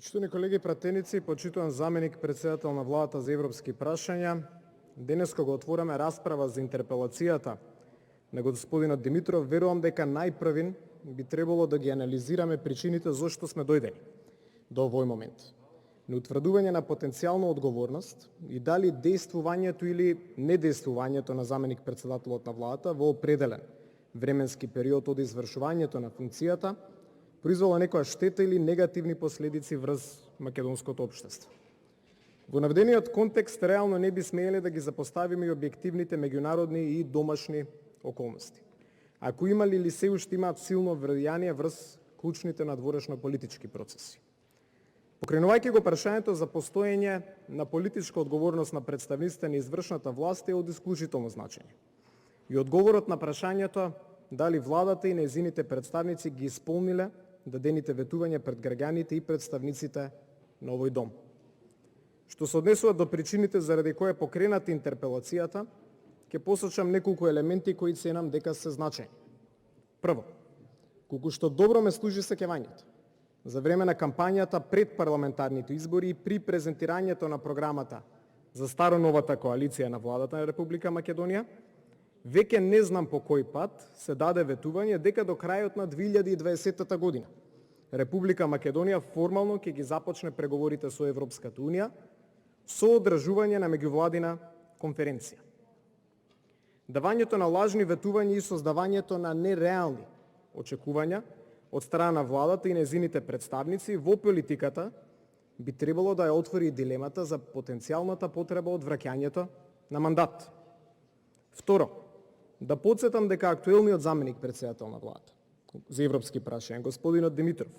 Почитувани колеги пратеници, почитуван заменик председател на владата за европски прашања, денес кога отвораме расправа за интерпелацијата на господинот Димитров, верувам дека најпрвин би требало да ги анализираме причините зошто сме дојдени до овој момент. На утврдување на потенцијална одговорност и дали действувањето или недействувањето на заменик председателот на владата во определен временски период од извршувањето на функцијата произвела некоја штета или негативни последици врз македонското општество. Во наведениот контекст реално не би смееле да ги запоставиме и објективните меѓународни и домашни околности. Ако имали или се уште имаат силно влијание врз клучните надворешно политички процеси. Покренувајќи го прашањето за постоење на политичка одговорност на представниците на извршната власт е од исклучително значење. И одговорот на прашањето дали владата и нејзините представници ги исполниле дадените ветувања пред граѓаните и представниците на овој дом. Што се однесува до причините заради кои е покрената интерпелацијата, ќе посочам неколку елементи кои ценам дека се значајни. Прво, колку што добро ме служи сеќавањето. За време на кампањата пред парламентарните избори и при презентирањето на програмата за старо-новата коалиција на владата на Република Македонија, веќе не знам по кој пат се даде ветување дека до крајот на 2020 година Република Македонија формално ќе ги започне преговорите со Европската Унија со одржување на меѓувладина конференција. Давањето на лажни ветувања и создавањето на нереални очекувања од страна на владата и нејзините представници во политиката би требало да ја отвори дилемата за потенцијалната потреба од враќањето на мандат. Второ, да подсетам дека актуелниот заменик председател на владата за европски прашања, господинот Димитров,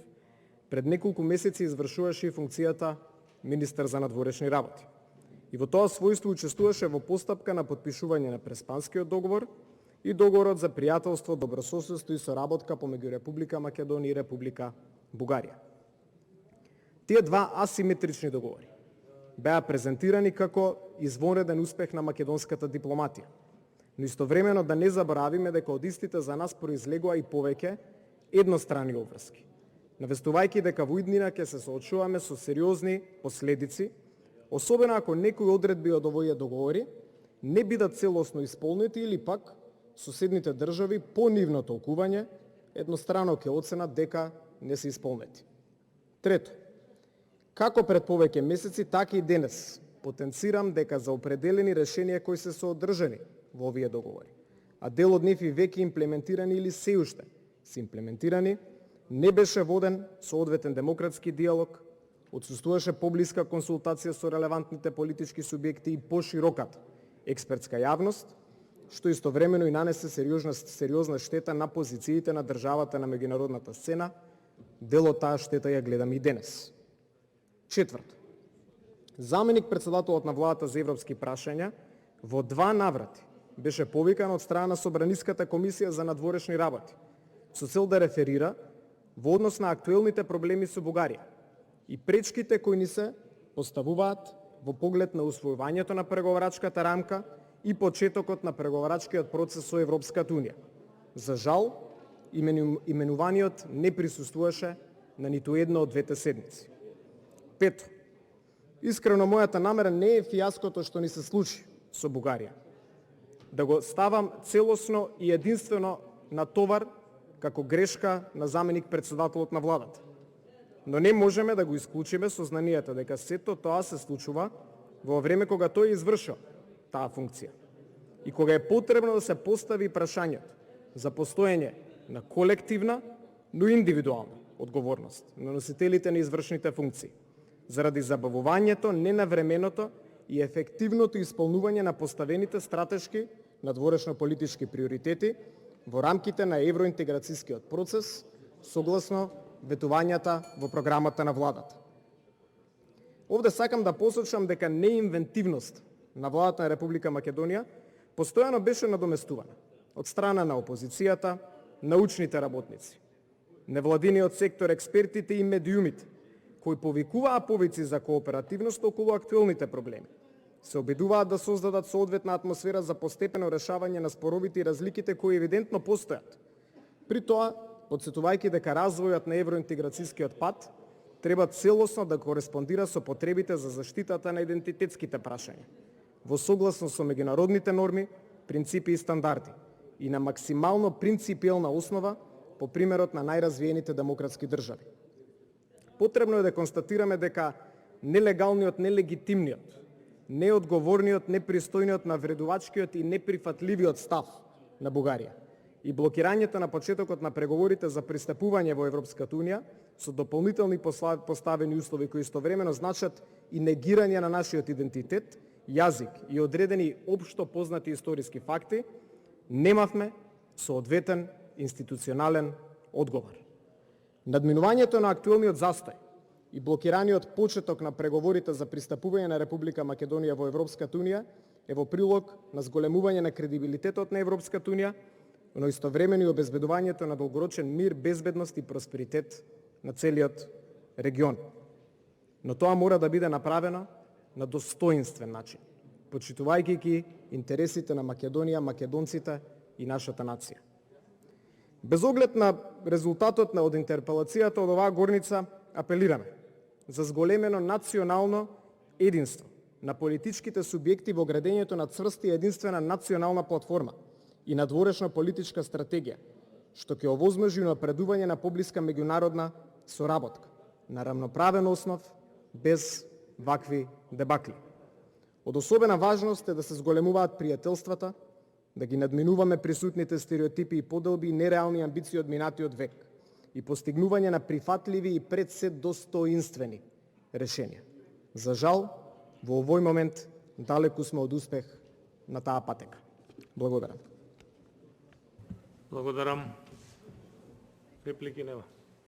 пред неколку месеци извршуваше функцијата министер за надворешни работи. И во тоа својство учествуваше во постапка на потпишување на Преспанскиот договор и договорот за пријателство, добрососедство и соработка помеѓу Република Македонија и Република Бугарија. Тие два асиметрични договори беа презентирани како извонреден успех на македонската дипломатија. Но истовремено да не заборавиме дека од истите за нас произлегува и повеќе едностранни обврски, навестувајќи дека во иднина ќе се соочуваме со сериозни последици, особено ако некои одредби од овие договори не бидат целосно исполнети или пак соседните држави по нивно толкување еднострано ќе оценат дека не се исполнети. Трето, како пред повеќе месеци, така и денес потенцирам дека за определени решенија кои се содржани во овие договори, а дел од нив и веќе имплементирани или се уште се имплементирани, не беше воден соодветен демократски диалог, отсуствуваше поблиска консултација со релевантните политички субјекти и пошироката експертска јавност, што истовремено и нанесе сериозна штета на позициите на државата на меѓународната сцена. Дел од таа штета ја гледаме и денес. Четврто, заменик председателот на владата за европски прашања во два наврати беше повикан од страна на Собраниската комисија за надворешни работи со цел да реферира во однос на актуелните проблеми со Бугарија и пречките кои ни се поставуваат во поглед на усвојувањето на преговарачката рамка и почетокот на преговарачкиот процес со Европската Унија. За жал, именуваниот не присуствуваше на ниту една од двете седмици. Пето, искрено мојата намера не е фијаското што ни се случи со Бугарија да го ставам целосно и единствено на товар како грешка на заменик председателот на владата. Но не можеме да го исклучиме со знанието дека сето тоа се случува во време кога тој извршил таа функција и кога е потребно да се постави прашањето за постоење на колективна, но индивидуална одговорност на носителите на извршните функции заради забавувањето, ненавременото и ефективното исполнување на поставените стратешки надворешно политички приоритети во рамките на евроинтеграцијскиот процес согласно ветувањата во програмата на владата. Овде сакам да посочам дека неинвентивност на владата на Република Македонија постојано беше надоместувана од страна на опозицијата, научните работници, невладиниот сектор, експертите и медиумите, кои повикуваа повици за кооперативност околу актуелните проблеми, се обидуваат да создадат соодветна атмосфера за постепено решавање на споровите и разликите кои евидентно постојат. При тоа, подсетувајќи дека развојот на евроинтеграцијскиот пат треба целосно да кореспондира со потребите за заштитата на идентитетските прашања, во согласност со меѓународните норми, принципи и стандарди и на максимално принципиелна основа по примерот на најразвиените демократски држави. Потребно е да констатираме дека нелегалниот, нелегитимниот, неодговорниот, непристојниот, навредувачкиот и неприфатливиот став на Бугарија и блокирањето на почетокот на преговорите за пристапување во Европската унија со дополнителни поставени услови кои истовремено значат и негирање на нашиот идентитет, јазик и одредени општо познати историски факти, немавме соодветен институционален одговор. Надминувањето на актуелниот застој и блокираниот почеток на преговорите за пристапување на Република Македонија во Европската унија е во прилог на зголемување на кредибилитетот на Европската унија, но истовремено и обезбедувањето на долгорочен мир, безбедност и просперитет на целиот регион. Но тоа мора да биде направено на достоинствен начин, почитувајќи ги интересите на Македонија, македонците и нашата нација. Без оглед на резултатот од интерпелацијата од оваа горница, апелираме за зголемено национално единство на политичките субјекти во градењето на цврста и единствена национална платформа и надворешна политичка стратегија, што ќе овозможи напредување на поблиска меѓународна соработка на рамноправен основ без вакви дебакли. Од особена важност е да се зголемуваат пријателствата, да ги надминуваме присутните стереотипи и поделби и нереални амбиции од минатиот век и постигнување на прифатливи и пред се достоинствени решенија. За жал, во овој момент далеку сме од успех на таа патека. Благодарам. Благодарам. Реплики нема.